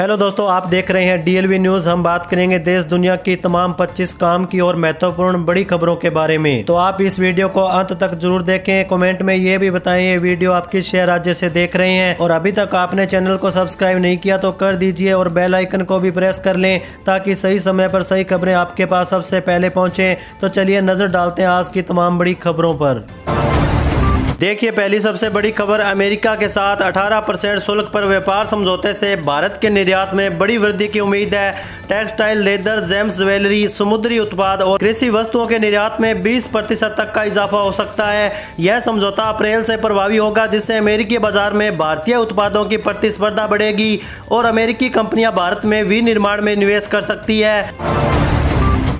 Hello दोस्तों, आप देख रहे हैं डीएलवी न्यूज। हम बात करेंगे देश दुनिया की तमाम 25 काम की और महत्वपूर्ण बड़ी खबरों के बारे में। तो आप इस वीडियो को अंत तक जरूर देखें। कमेंट में ये भी बताएं ये वीडियो आप किस शहर राज्य से देख रहे हैं, और अभी तक आपने चैनल को सब्सक्राइब नहीं किया तो कर दीजिए और बेल आइकन को भी प्रेस कर लें ताकि सही समय पर सही खबरें आपके पास सबसे पहले पहुंचे। तो चलिए नजर डालते हैं आज की तमाम बड़ी खबरों पर। देखिए, पहली सबसे बड़ी खबर, अमेरिका के साथ 18% शुल्क पर व्यापार समझौते से भारत के निर्यात में बड़ी वृद्धि की उम्मीद है। टेक्सटाइल, लेदर, जेम्स, ज्वेलरी, समुद्री उत्पाद और कृषि वस्तुओं के निर्यात में 20% तक का इजाफा हो सकता है। यह समझौता अप्रैल से प्रभावी होगा, जिससे अमेरिकी बाजार में भारतीय उत्पादों की प्रतिस्पर्धा बढ़ेगी और अमेरिकी कंपनियां भारत में विनिर्माण में निवेश कर सकती है।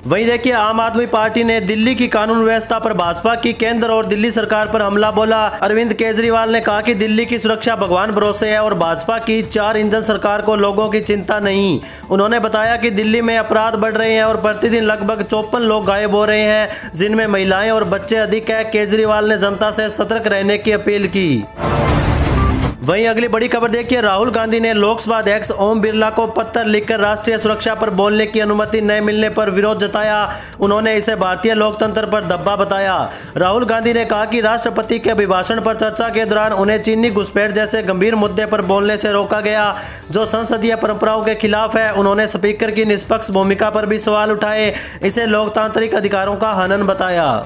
वहीं देखिए, आम आदमी पार्टी ने दिल्ली की कानून व्यवस्था पर भाजपा की केंद्र और दिल्ली सरकार पर हमला बोला। अरविंद केजरीवाल ने कहा कि दिल्ली की सुरक्षा भगवान भरोसे है और भाजपा की 4 इंजन सरकार को लोगों की चिंता नहीं। उन्होंने बताया कि दिल्ली में अपराध बढ़ रहे हैं और प्रतिदिन लगभग 54 लोग गायब हो रहे हैं, जिनमें महिलाएं और बच्चे अधिक है। केजरीवाल ने जनता से सतर्क रहने की अपील की। वहीं अगली बड़ी खबर देखिए, राहुल गांधी ने लोकसभा अध्यक्ष ओम बिरला को पत्र लिखकर राष्ट्रीय सुरक्षा पर बोलने की अनुमति न मिलने पर विरोध जताया। उन्होंने इसे भारतीय लोकतंत्र पर धब्बा बताया। राहुल गांधी ने कहा कि राष्ट्रपति के अभिभाषण पर चर्चा के दौरान उन्हें चीनी घुसपैठ जैसे गंभीर मुद्दे पर बोलने से रोका गया, जो संसदीय परंपराओं के खिलाफ है। उन्होंने स्पीकर की निष्पक्ष भूमिका पर भी सवाल उठाए। इसे लोकतांत्रिक अधिकारों का हनन बताया।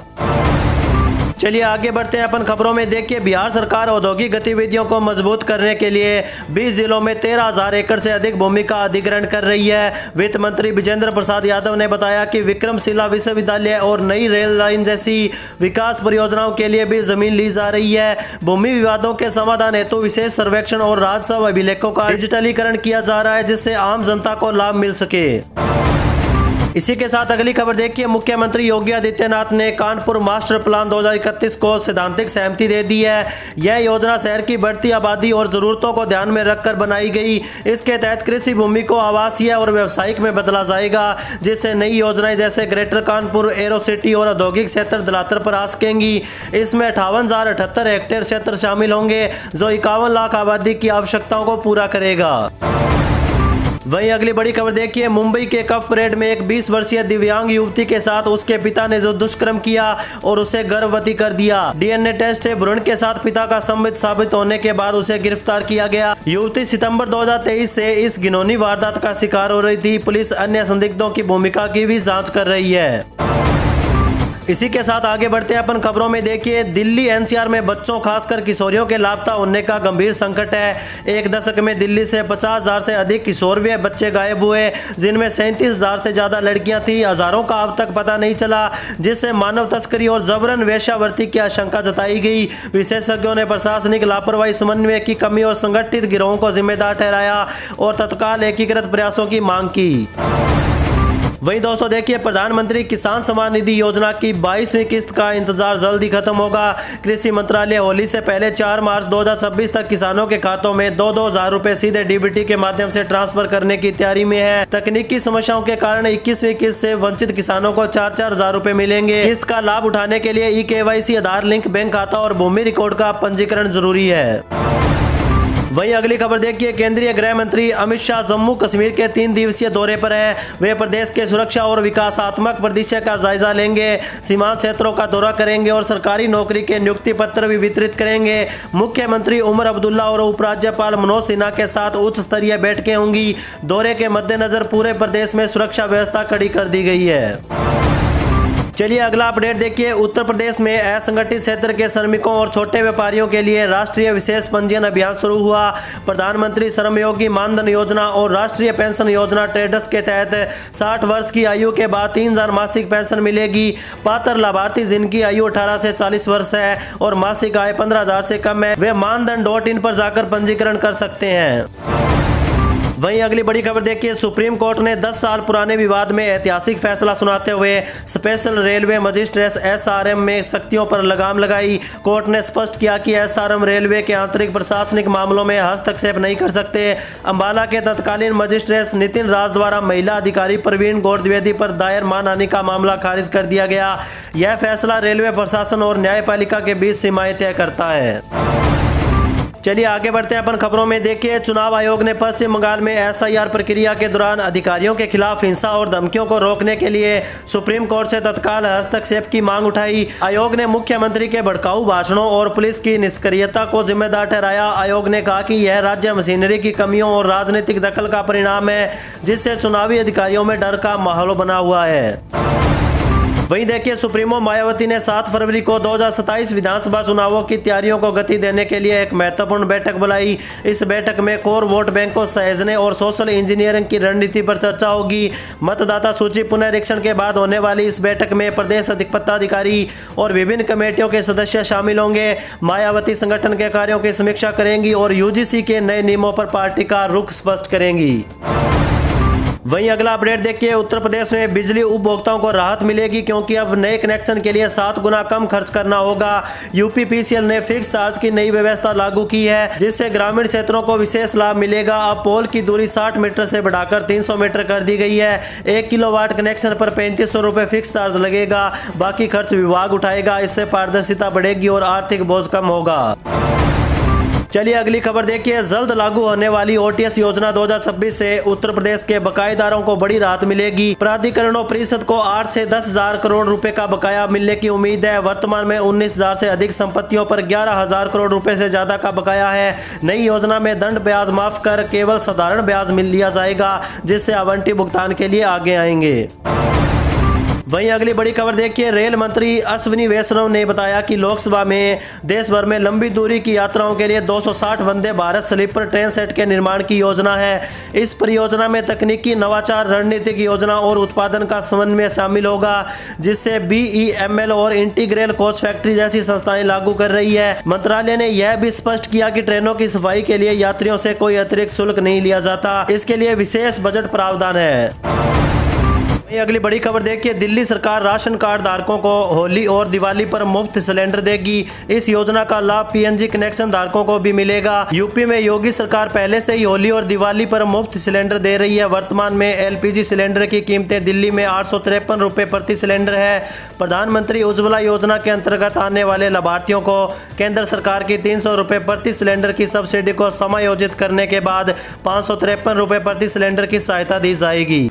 चलिए आगे बढ़ते हैं अपन खबरों में। देखिए, बिहार सरकार औद्योगिक गतिविधियों को मजबूत करने के लिए 20 जिलों में 13,000 एकड़ से अधिक भूमि का अधिग्रहण कर रही है। वित्त मंत्री विजेंद्र प्रसाद यादव ने बताया कि विक्रमशिला विश्वविद्यालय और नई रेल लाइन जैसी विकास परियोजनाओं के लिए भी जमीन ली जा रही है। भूमि विवादों के समाधान हेतु विशेष सर्वेक्षण और राजस्व अभिलेखों का डिजिटलीकरण किया जा रहा है, जिससे आम जनता को लाभ मिल सके। इसी के साथ अगली खबर देखिए, मुख्यमंत्री योगी आदित्यनाथ ने कानपुर मास्टर प्लान 2031 को सैद्धांतिक सहमति दे दी है। यह योजना शहर की बढ़ती आबादी और जरूरतों को ध्यान में रखकर बनाई गई। इसके तहत कृषि भूमि को आवासीय और व्यावसायिक में बदला जाएगा, जिससे नई योजनाएं जैसे ग्रेटर कानपुर, एरो सिटी और औद्योगिक क्षेत्र दलातर पर आ सकेंगी। इसमें 58,078 हेक्टेयर क्षेत्र शामिल होंगे, जो 51 लाख आबादी की आवश्यकताओं को पूरा करेगा। वहीं अगली बड़ी खबर देखिए, मुंबई के कफ परेड में एक 20 वर्षीय दिव्यांग युवती के साथ उसके पिता ने जो दुष्कर्म किया और उसे गर्भवती कर दिया। डीएनए टेस्ट से भ्रूण के साथ पिता का संबंध साबित होने के बाद उसे गिरफ्तार किया गया। युवती सितंबर 2023 से इस घिनौनी वारदात का शिकार हो रही थी। पुलिस अन्य संदिग्धों की भूमिका की भी जाँच कर रही है। इसी के साथ आगे बढ़ते हैं अपन खबरों में। देखिए, दिल्ली एनसीआर में बच्चों खासकर किशोरियों के लापता होने का गंभीर संकट है। एक दशक में दिल्ली से 50,000 से अधिक किशोरवय बच्चे गायब हुए, जिनमें 37,000 से ज्यादा लड़कियां थी। हजारों का अब तक पता नहीं चला, जिससे मानव तस्करी और जबरन वेश्यावृत्ति की आशंका जताई गई। विशेषज्ञों ने प्रशासनिक लापरवाही, समन्वय की कमी और संगठित गिरोहों को जिम्मेदार ठहराया और तत्काल एकीकृत प्रयासों की मांग की। वहीं दोस्तों देखिए, प्रधानमंत्री किसान सम्मान निधि योजना की 22वीं किस्त का इंतजार जल्द ही खत्म होगा। कृषि मंत्रालय होली से पहले 4 मार्च 2026 तक किसानों के खातों में 2-2 हजार रुपए सीधे डीबीटी के माध्यम से ट्रांसफर करने की तैयारी में है। तकनीकी समस्याओं के कारण 21वीं किस्त से वंचित किसानों को 4-4 हजार रुपए मिलेंगे। किस्त का लाभ उठाने के लिए ई-केवाईसी, आधार लिंक, बैंक खाता और भूमि रिकॉर्ड का पंजीकरण जरूरी है। वहीं अगली खबर देखिए, केंद्रीय गृह मंत्री अमित शाह जम्मू कश्मीर के 3 दिवसीय दौरे पर हैं। वे प्रदेश के सुरक्षा और विकासात्मक परिदृश्य का जायजा लेंगे, सीमांत क्षेत्रों का दौरा करेंगे और सरकारी नौकरी के नियुक्ति पत्र भी वितरित करेंगे। मुख्यमंत्री उमर अब्दुल्ला और उपराज्यपाल मनोज सिन्हा के साथ उच्च स्तरीय बैठकें होंगी। दौरे के मद्देनजर पूरे प्रदेश में सुरक्षा व्यवस्था कड़ी कर दी गई है। चलिए अगला अपडेट देखिए, उत्तर प्रदेश में असंगठित क्षेत्र के श्रमिकों और छोटे व्यापारियों के लिए राष्ट्रीय विशेष पंजीयन अभियान शुरू हुआ। प्रधानमंत्री श्रमयोगी मानधन योजना और राष्ट्रीय पेंशन योजना ट्रेडर्स के तहत 60 वर्ष की आयु के बाद 3,000 मासिक पेंशन मिलेगी। पात्र लाभार्थी जिनकी आयु 18 से 40 वर्ष है और मासिक आय 15,000 से कम है, वे मानधन.in पर जाकर पंजीकरण कर सकते हैं। वहीं अगली बड़ी खबर देखिए, सुप्रीम कोर्ट ने 10 साल पुराने विवाद में ऐतिहासिक फैसला सुनाते हुए स्पेशल रेलवे मजिस्ट्रेट एसआरएम में शक्तियों पर लगाम लगाई। कोर्ट ने स्पष्ट किया कि एसआरएम रेलवे के आंतरिक प्रशासनिक मामलों में हस्तक्षेप नहीं कर सकते। अंबाला के तत्कालीन मजिस्ट्रेट नितिन राज द्वारा महिला अधिकारी प्रवीण गौड़ द्विवेदी पर दायर मानहानि का मामला खारिज कर दिया गया। यह फैसला रेलवे प्रशासन और न्यायपालिका के बीच सीमाएं तय करता है। चलिए आगे बढ़ते हैं अपन खबरों में। देखिए, चुनाव आयोग ने पश्चिम बंगाल में एसआईआर प्रक्रिया के दौरान अधिकारियों के खिलाफ हिंसा और धमकियों को रोकने के लिए सुप्रीम कोर्ट से तत्काल हस्तक्षेप की मांग उठाई। आयोग ने मुख्यमंत्री के भड़काऊ भाषणों और पुलिस की निष्क्रियता को जिम्मेदार ठहराया। आयोग ने कहा कि यह राज्य मशीनरी की कमियों और राजनीतिक दखल का परिणाम है, जिससे चुनावी अधिकारियों में डर का माहौल बना हुआ है। वहीं देखिए, सुप्रीमो मायावती ने 7 फरवरी को 2027 विधानसभा चुनावों की तैयारियों को गति देने के लिए एक महत्वपूर्ण बैठक बुलाई। इस बैठक में कोर वोट बैंक को सहेजने और सोशल इंजीनियरिंग की रणनीति पर चर्चा होगी। मतदाता सूची पुनरीक्षण के बाद होने वाली इस बैठक में प्रदेश पदाधिकारी और विभिन्न कमेटियों के सदस्य शामिल होंगे। मायावती संगठन के कार्यों की समीक्षा करेंगी और यूजीसी के नए नियमों पर पार्टी का रुख स्पष्ट करेंगी। वहीं अगला अपडेट देखिए, उत्तर प्रदेश में बिजली उपभोक्ताओं को राहत मिलेगी, क्योंकि अब नए कनेक्शन के लिए 7 गुना कम खर्च करना होगा। यूपीपीसीएल ने फिक्स चार्ज की नई व्यवस्था लागू की है, जिससे ग्रामीण क्षेत्रों को विशेष लाभ मिलेगा। अब पोल की दूरी 60 मीटर से बढ़ाकर 300 मीटर कर दी गई है। 1 किलोवाट कनेक्शन पर 3500 रुपये फिक्स चार्ज लगेगा, बाकी खर्च विभाग उठाएगा। इससे पारदर्शिता बढ़ेगी और आर्थिक बोझ कम होगा। चलिए अगली खबर देखिए, जल्द लागू होने वाली ओटीएस योजना 2026 से उत्तर प्रदेश के बकायेदारों को बड़ी राहत मिलेगी। प्राधिकरणों परिषद को 8 से 10,000 करोड़ रुपए का बकाया मिलने की उम्मीद है। वर्तमान में 19,000 से अधिक संपत्तियों पर 11,000 करोड़ रुपए से ज्यादा का बकाया है। नई योजना में दंड ब्याज माफ कर केवल साधारण ब्याज मिल लिया जाएगा, जिससे आवंटी भुगतान के लिए आगे आएंगे। वहीं अगली बड़ी खबर देखिए, रेल मंत्री अश्विनी वैष्णव ने बताया कि लोकसभा में देश भर में लंबी दूरी की यात्राओं के लिए 260 Vande Bharat sleeper train set के निर्माण की योजना है। इस परियोजना में तकनीकी नवाचार, रणनीतिक योजना और उत्पादन का समन्वय शामिल होगा, जिससे BEML और इंटीग्रल कोच फैक्ट्री जैसी संस्थाएं लागू कर रही है। मंत्रालय ने यह भी स्पष्ट किया कि ट्रेनों की सफाई के लिए यात्रियों से कोई अतिरिक्त शुल्क नहीं लिया जाता। इसके लिए विशेष बजट प्रावधान है। अगली बड़ी खबर देखिए, दिल्ली सरकार राशन कार्ड धारकों को होली और दिवाली पर मुफ्त सिलेंडर देगी। इस योजना का लाभ PNG कनेक्शन धारकों को भी मिलेगा। यूपी में योगी सरकार पहले से ही होली और दिवाली पर मुफ्त सिलेंडर दे रही है। वर्तमान में LPG सिलेंडर की कीमतें दिल्ली में 853 रुपये प्रति सिलेंडर है। प्रधानमंत्री उज्ज्वला योजना के अंतर्गत आने वाले लाभार्थियों को केंद्र सरकार की 300 रुपये प्रति सिलेंडर की सब्सिडी को समायोजित करने के बाद 553 रुपये प्रति सिलेंडर की सहायता दी जाएगी।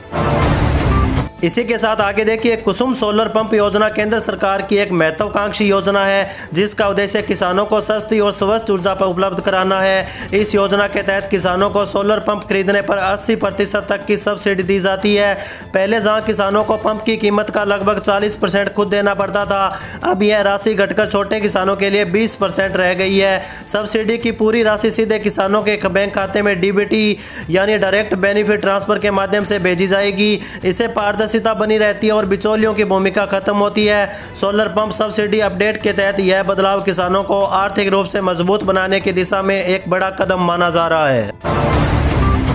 इसी के साथ आगे देखिए, कुसुम सोलर पंप योजना केंद्र सरकार की एक महत्वाकांक्षी योजना है, जिसका उद्देश्य किसानों को सस्ती और स्वच्छ ऊर्जा पर उपलब्ध कराना है। इस योजना के तहत किसानों को सोलर पंप खरीदने पर 80% तक की सब्सिडी दी जाती है। पहले जहां किसानों को पंप की कीमत का लगभग 40% खुद देना पड़ता था, अब यह राशि घटकर छोटे किसानों के लिए 20% रह गई है। सब्सिडी की पूरी राशि सीधे किसानों के बैंक खाते में DBT यानी डायरेक्ट बेनिफिट ट्रांसफर के माध्यम से भेजी जाएगी। इसे पारदर्शिता बनी रहती है और बिचौलियों की भूमिका खत्म होती है। सोलर पंप सब्सिडी अपडेट के तहत यह बदलाव किसानों को आर्थिक रूप से मजबूत बनाने की दिशा में एक बड़ा कदम माना जा रहा है।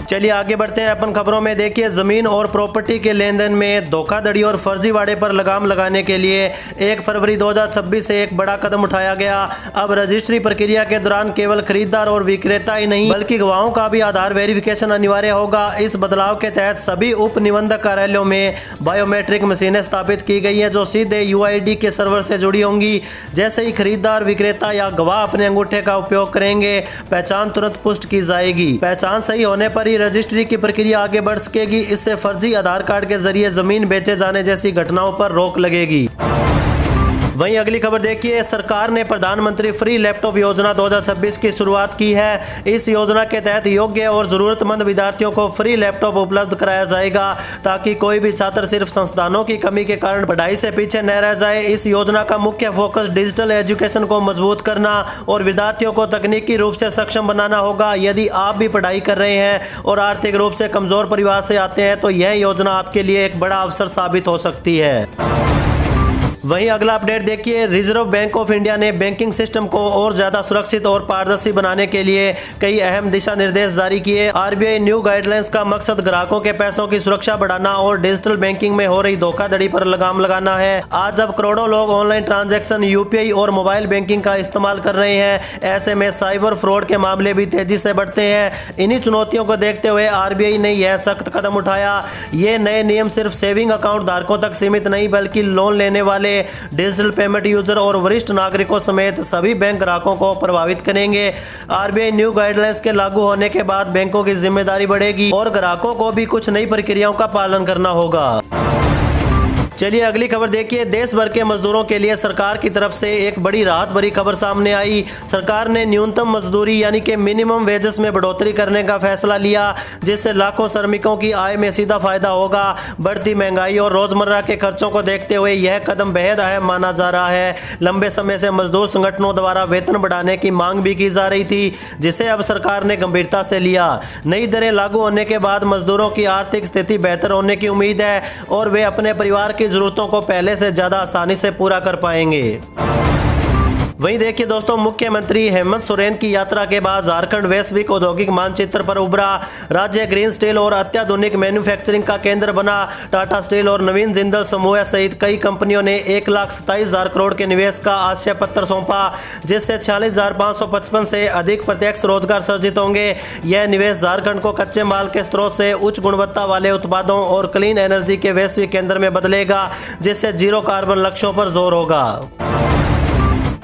चलिए आगे बढ़ते हैं अपन खबरों में। देखिए, जमीन और प्रॉपर्टी के लेन देन में धोखाधड़ी और फर्जीवाड़े पर लगाम लगाने के लिए 1 फरवरी 2026 से एक बड़ा कदम उठाया गया। अब रजिस्ट्री प्रक्रिया के दौरान केवल खरीदार और विक्रेता ही नहीं, बल्कि गवाहों का भी आधार वेरिफिकेशन अनिवार्य होगा। इस बदलाव के तहत सभी उप निबंधक कार्यालयों में बायोमेट्रिक मशीनें स्थापित की गई है, जो सीधे UID के सर्वर से जुड़ी होंगी। जैसे ही खरीदार, विक्रेता या गवाह अपने अंगूठे का उपयोग करेंगे, पहचान तुरंत पुष्ट की जाएगी। पहचान सही होने पर ही रजिस्ट्री की प्रक्रिया आगे बढ़ सकेगी। इससे फर्जी आधार कार्ड के जरिए जमीन बेचे जाने जैसी घटनाओं पर रोक लगेगी। वहीं अगली खबर देखिए, सरकार ने प्रधानमंत्री फ्री लैपटॉप योजना 2026 की शुरुआत की है। इस योजना के तहत योग्य और जरूरतमंद विद्यार्थियों को फ्री लैपटॉप उपलब्ध कराया जाएगा, ताकि कोई भी छात्र सिर्फ संसाधनों की कमी के कारण पढ़ाई से पीछे न रह जाए। इस योजना का मुख्य फोकस डिजिटल एजुकेशन को मजबूत करना और विद्यार्थियों को तकनीकी रूप से सक्षम बनाना होगा। यदि आप भी पढ़ाई कर रहे हैं और आर्थिक रूप से कमजोर परिवार से आते हैं, तो यह योजना आपके लिए एक बड़ा अवसर साबित हो सकती है। वहीं अगला अपडेट देखिए, रिजर्व बैंक ऑफ इंडिया ने बैंकिंग सिस्टम को और ज्यादा सुरक्षित और पारदर्शी बनाने के लिए कई अहम दिशा निर्देश जारी किए। RBI न्यू गाइडलाइंस का मकसद ग्राहकों के पैसों की सुरक्षा बढ़ाना और डिजिटल बैंकिंग में हो रही धोखाधड़ी पर लगाम लगाना है। आज जब करोड़ों लोग ऑनलाइन ट्रांजैक्शन, UPI और मोबाइल बैंकिंग का इस्तेमाल कर रहे हैं, ऐसे में साइबर फ्रॉड के मामले भी तेजी से बढ़ते हैं। इन्हीं चुनौतियों को देखते हुए RBI ने यह सख्त कदम उठाया। ये नए नियम सिर्फ सेविंग अकाउंट धारकों तक सीमित नहीं, बल्कि लोन लेने वाले डिजिटल पेमेंट यूजर और वरिष्ठ नागरिकों समेत सभी बैंक ग्राहकों को प्रभावित करेंगे। आरबीआई न्यू गाइडलाइंस के लागू होने के बाद बैंकों की जिम्मेदारी बढ़ेगी और ग्राहकों को भी कुछ नई प्रक्रियाओं का पालन करना होगा। चलिए अगली खबर देखिए। देश भर के मजदूरों के लिए सरकार की तरफ से एक बड़ी राहत भरी खबर सामने आई। सरकार ने न्यूनतम मजदूरी यानी कि मिनिमम वेजेस में बढ़ोतरी करने का फैसला लिया, जिससे लाखों श्रमिकों की आय में सीधा फायदा होगा। बढ़ती महंगाई और रोजमर्रा के खर्चों को देखते हुए यह कदम बेहद अहम माना जा रहा है। लंबे समय से मजदूर संगठनों द्वारा वेतन बढ़ाने की मांग भी की जा रही थी, जिसे अब सरकार ने गंभीरता से लिया। नई दरें लागू होने के बाद मजदूरों की आर्थिक स्थिति बेहतर होने की उम्मीद है और वे अपने परिवार की जरूरतों को पहले से ज्यादा आसानी से पूरा कर पाएंगे। वहीं देखिए दोस्तों, मुख्यमंत्री हेमंत सोरेन की यात्रा के बाद झारखंड वैश्विक औद्योगिक मानचित्र पर उभरा। राज्य ग्रीन स्टील और अत्याधुनिक मैन्युफैक्चरिंग का केंद्र बना। टाटा स्टील और नवीन जिंदल समूह सहित कई कंपनियों ने 1,27,000 करोड़ के निवेश का आशय पत्र सौंपा, जिससे 46,555 से अधिक प्रत्यक्ष रोजगार सर्जित होंगे। यह निवेश झारखंड को कच्चे माल के स्रोत से उच्च गुणवत्ता वाले उत्पादों और क्लीन एनर्जी के वैश्विक केंद्र में बदलेगा, जिससे जीरो कार्बन लक्ष्यों पर जोर होगा।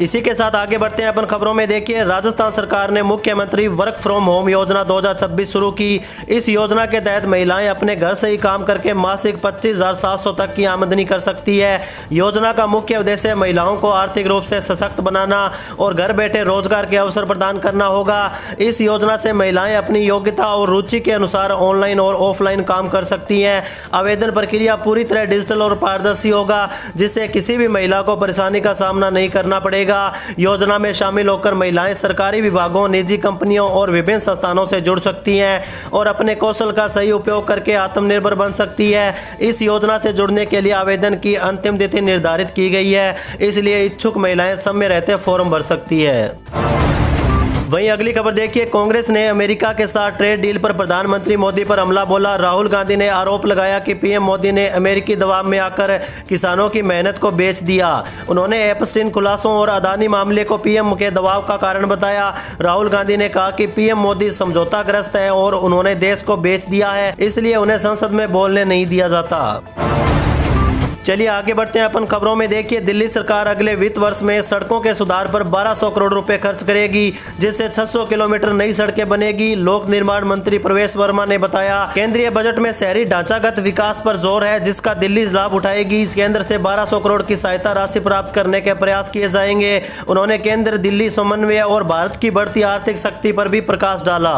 इसी के साथ आगे बढ़ते हैं अपन खबरों में। देखिए, राजस्थान सरकार ने मुख्यमंत्री वर्क फ्रॉम होम योजना 2026 शुरू की। इस योजना के तहत महिलाएं अपने घर से ही काम करके मासिक 25,700 तक की आमदनी कर सकती है। योजना का मुख्य उद्देश्य महिलाओं को आर्थिक रूप से सशक्त बनाना और घर बैठे रोजगार के अवसर प्रदान करना होगा। इस योजना से महिलाएं अपनी योग्यता और रुचि के अनुसार ऑनलाइन और ऑफलाइन काम कर सकती हैं। आवेदन प्रक्रिया पूरी तरह डिजिटल और पारदर्शी होगा, जिससे किसी भी महिला को परेशानी का सामना नहीं करना पड़ेगा। योजना में शामिल होकर महिलाएं सरकारी विभागों, निजी कंपनियों और विभिन्न संस्थानों से जुड़ सकती हैं और अपने कौशल का सही उपयोग करके आत्मनिर्भर बन सकती है। इस योजना से जुड़ने के लिए आवेदन की अंतिम तिथि निर्धारित की गई है, इसलिए इच्छुक महिलाएं समय रहते फॉर्म भर सकती है। वहीं अगली खबर देखिए। कांग्रेस ने अमेरिका के साथ ट्रेड डील पर प्रधानमंत्री मोदी पर हमला बोला। राहुल गांधी ने आरोप लगाया कि पीएम मोदी ने अमेरिकी दबाव में आकर किसानों की मेहनत को बेच दिया। उन्होंने एपस्टीन खुलासों और अदानी मामले को पीएम के दबाव का कारण बताया। राहुल गांधी ने कहा कि पीएम मोदी समझौताग्रस्त है और उन्होंने देश को बेच दिया है, इसलिए उन्हें संसद में बोलने नहीं दिया जाता। चलिए आगे बढ़ते हैं अपन खबरों में। देखिए, दिल्ली सरकार अगले वित्त वर्ष में सड़कों के सुधार पर 1200 करोड़ रुपए खर्च करेगी, जिससे 600 किलोमीटर नई सड़कें बनेगी। लोक निर्माण मंत्री प्रवेश वर्मा ने बताया, केंद्रीय बजट में शहरी ढांचागत विकास पर जोर है, जिसका दिल्ली लाभ उठाएगी। इस केंद्र से 1200 करोड़ की सहायता राशि प्राप्त करने के प्रयास किए जाएंगे। उन्होंने केंद्र दिल्ली समन्वय और भारत की बढ़ती आर्थिक शक्ति पर भी प्रकाश डाला।